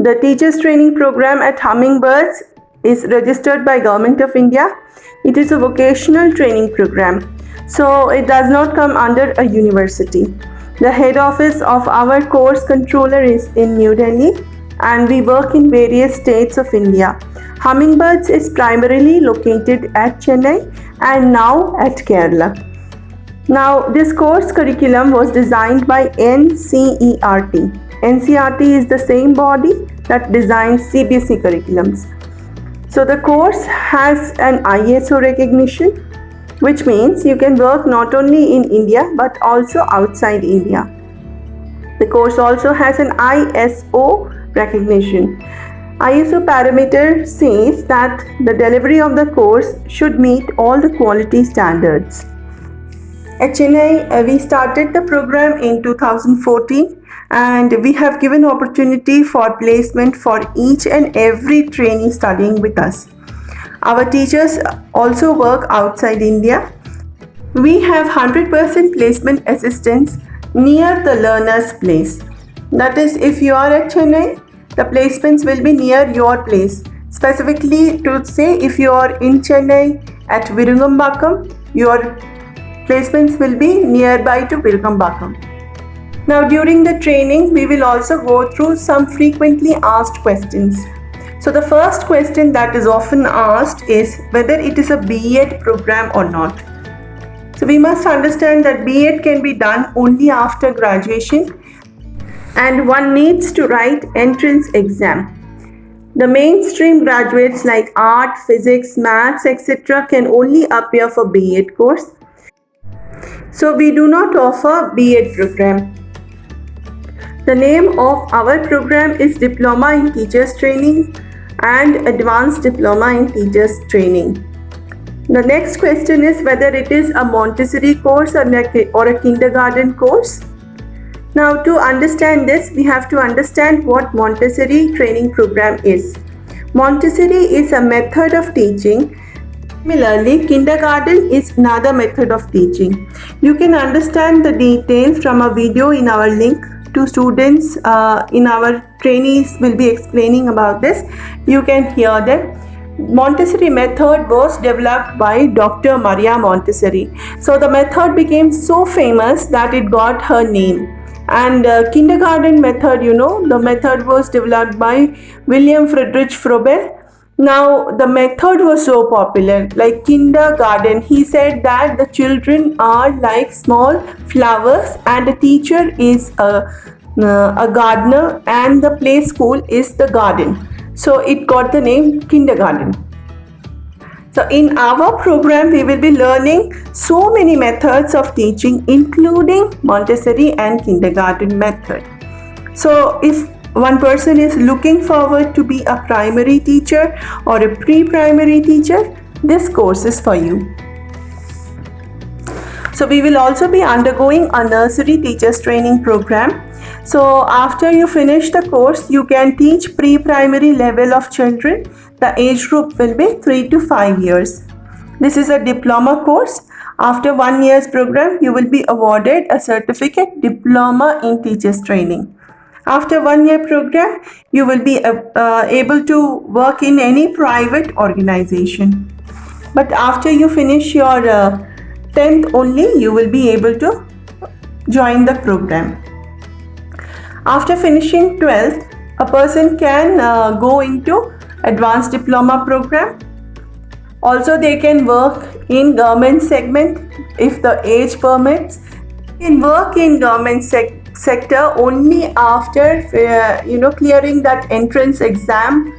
The teachers training program at Hummingbirds is registered by Government of India. It is a vocational training program, so it does not come under a university. The head office of our course controller is in New Delhi, and we work in various states of India. Hummingbirds is primarily located at Chennai and now at Kerala. Now, this course curriculum was designed by NCERT. NCERT is the same body that designs CBSE curriculums. So the course has an ISO recognition, which means you can work not only in India but also outside India. The course also has an ISO recognition. ISO parameter says that the delivery of the course should meet all the quality standards. At Chennai, we started the program in 2014, and we have given opportunity for placement for each and every trainee studying with us. Our teachers also work outside India. We have 100% placement assistance near the learner's place. That is, if you are at Chennai, the placements will be near your place. Specifically to say, if you are in Chennai at Virungambakkam, your placements will be nearby to Virungambakkam. Now, during the training, we will also go through some frequently asked questions. So the first question that is often asked is whether it is a B.Ed program or not. So we must understand that B.Ed can be done only after graduation, and one needs to write entrance exam. The mainstream graduates like art, physics, maths, etc. can only appear for B.Ed course. So we do not offer B.Ed program. The name of our program is Diploma in Teachers Training and Advanced Diploma in Teachers Training. The next question is whether it is a Montessori course or a kindergarten course. Now, to understand this, we have to understand what Montessori training program is. Montessori is a method of teaching. Similarly, kindergarten is another method of teaching. You can understand the details from a video in our link to students in our trainees will be explaining about this. You can hear them. Montessori method was developed by Dr. Maria Montessori. So the method became so famous that it got her name. And kindergarten method, the method was developed by William Friedrich Froebel. Now the method was so popular, like kindergarten, he said that the children are like small flowers and the teacher is a gardener and the play school is the garden. So it got the name kindergarten. So in our program, we will be learning so many methods of teaching, including Montessori and kindergarten method. So if one person is looking forward to be a primary teacher or a pre-primary teacher, this course is for you. So we will also be undergoing a nursery teachers training program. So after you finish the course, you can teach pre-primary level of children. The age group will be 3 to 5 years. This is a diploma course. After 1 year's program, you will be awarded a certificate diploma in teachers training. After 1 year program, you will be able to work in any private organization. But after you finish your 10th only, you will be able to join the program. After finishing 12th, a person can go into advanced diploma program. Also, they can work in government segment if the age permits. They can work in government sector only after clearing that entrance exam,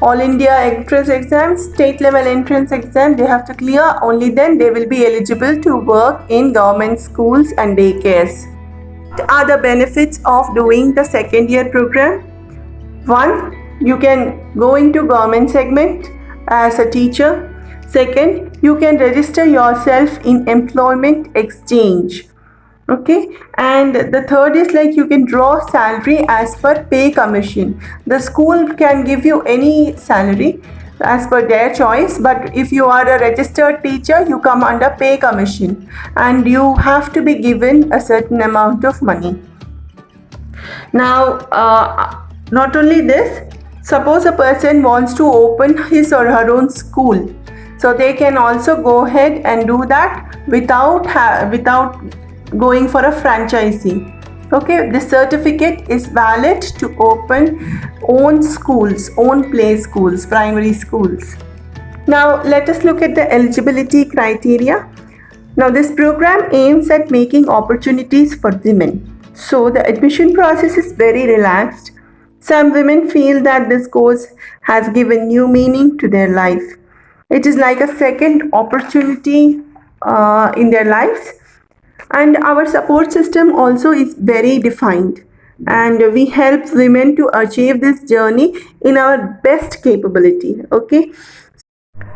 all India entrance exam, state level entrance exam. They have to clear, only then they will be eligible to work in government schools and daycares. What are the benefits of doing the second year program? One, you can go into government segment as a teacher. Second, you can register yourself in employment exchange. Okay, and the third is like you can draw salary as per pay commission. The school can give you any salary as per their choice, but if you are a registered teacher, you come under pay commission and you have to be given a certain amount of money. Now, not only this, Suppose a person wants to open his or her own school, so they can also go ahead and do that without going for a franchisee. Okay, this certificate is valid to open own schools, own play schools, primary schools. Now let us look at the eligibility criteria. Now this program aims at making opportunities for women. So the admission process is very relaxed. Some women feel that this course has given new meaning to their life. It is like a second opportunity in their lives. And our support system also is very defined, and we help women to achieve this journey in our best capability. Okay,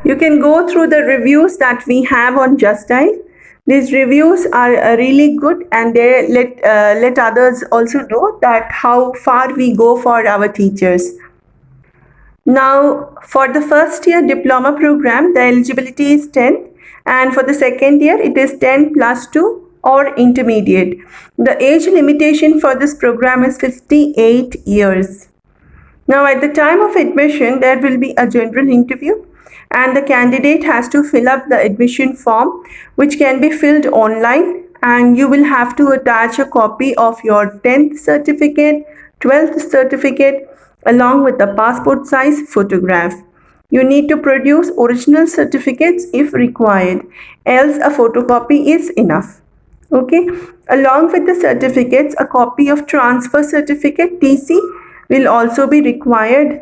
you can go through the reviews that we have on Justdial. These reviews are really good, and they let others also know that how far we go for our teachers. Now, for the first year diploma program, the eligibility is 10, and for the second year, it is 10 plus 2 or intermediate. The age limitation for this program is 58 years. Now, at the time of admission, there will be a general interview, and the candidate has to fill up the admission form, which can be filled online, and you will have to attach a copy of your 10th certificate, 12th certificate, along with a passport size photograph. You need to produce original certificates if required, else a photocopy is enough. Okay, along with the certificates, a copy of transfer certificate TC will also be required.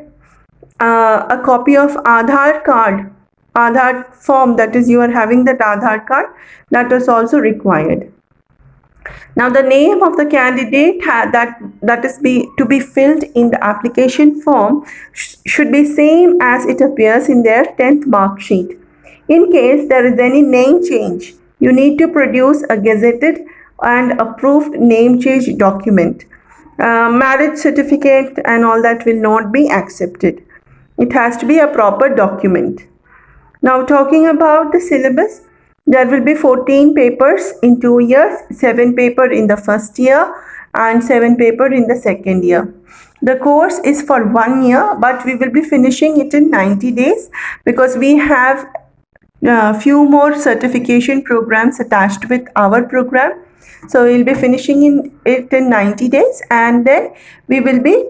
A copy of Aadhaar card, Aadhaar form, that is, you are having that Aadhaar card, that is also required. Now the name of the candidate that is to be filled in the application form should be same as it appears in their 10th mark sheet. In case there is any name change, you need to produce a gazetted and approved name change document. Marriage certificate and all that will not be accepted. It has to be a proper document. Now talking about the syllabus, there will be 14 papers in 2 years, 7 paper in the first year and 7 paper in the second year. The course is for 1 year, but we will be finishing it in 90 days because we have few more certification programs attached with our program. So we'll be finishing it in 90 days, and then we will be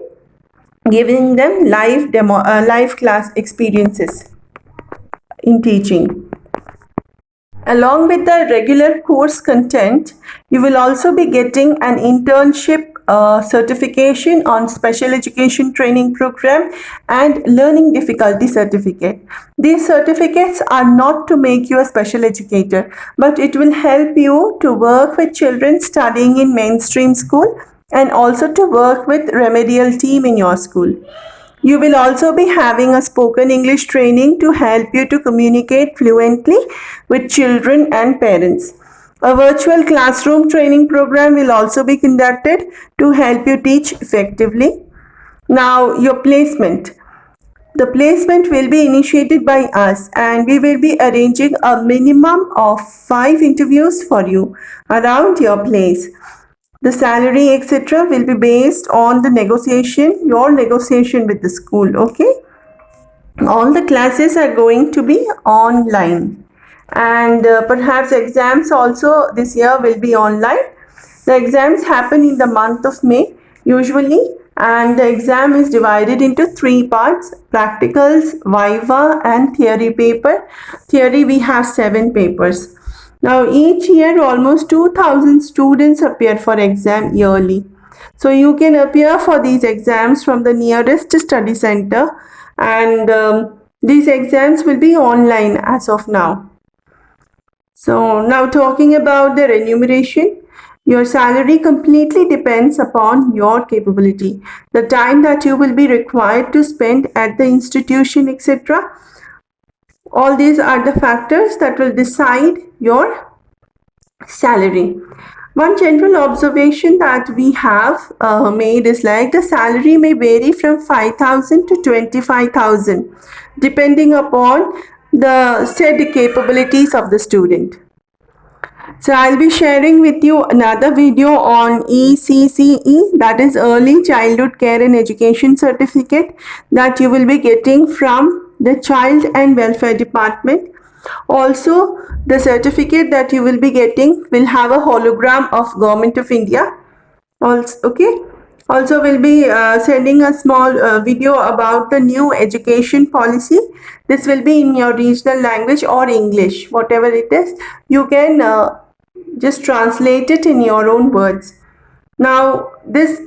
giving them live class experiences in teaching. Along with the regular course content, you will also be getting an internship certification on special education training program and learning difficulty certificate. These certificates are not to make you a special educator, but it will help you to work with children studying in mainstream school and also to work with remedial team in your school. You will also be having a spoken English training to help you to communicate fluently with children and parents. A virtual classroom training program will also be conducted to help you teach effectively. Now, your placement. The placement will be initiated by us, and we will be arranging a minimum of 5 interviews for you around your place. The salary, etc., will be based on your negotiation with the school. Okay, all the classes are going to be online, and perhaps exams also this year will be online. The exams happen in the month of May usually, and the exam is divided into 3 parts: practicals, viva, and theory paper. Theory, we have 7 papers. Now, each year, almost 2,000 students appear for exam yearly. So, you can appear for these exams from the nearest study center, and these exams will be online as of now. So, now talking about the remuneration, your salary completely depends upon your capability, the time that you will be required to spend at the institution, etc. All these are the factors that will decide your salary. One general observation that we have made is like the salary may vary from 5,000 to 25,000 depending upon the said capabilities of the student. So I'll be sharing with you another video on ECCE, that is Early Childhood Care and Education Certificate, that you will be getting from the Child and Welfare Department. Also, the certificate that you will be getting will have a hologram of Government of India. Also we'll be sending a small video about the new education policy. This will be in your regional language or English, whatever it is. You can just translate it in your own words. Now, this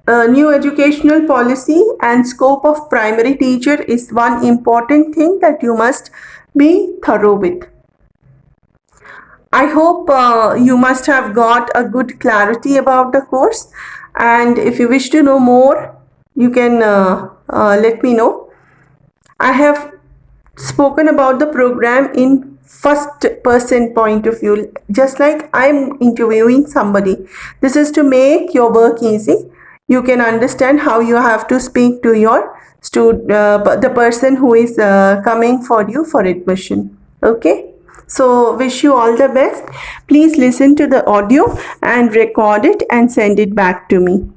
new educational policy and scope of primary teacher is one important thing that you must be thorough with. I hope you must have got a good clarity about the course, and if you wish to know more, you can let me know. I have spoken about the program in first person point of view, just like I'm interviewing somebody. This is to make your work easy. You can understand how you have to speak to your the person who is coming for you for admission. Okay. So wish you all the best. Please listen to the audio and record it and send it back to me.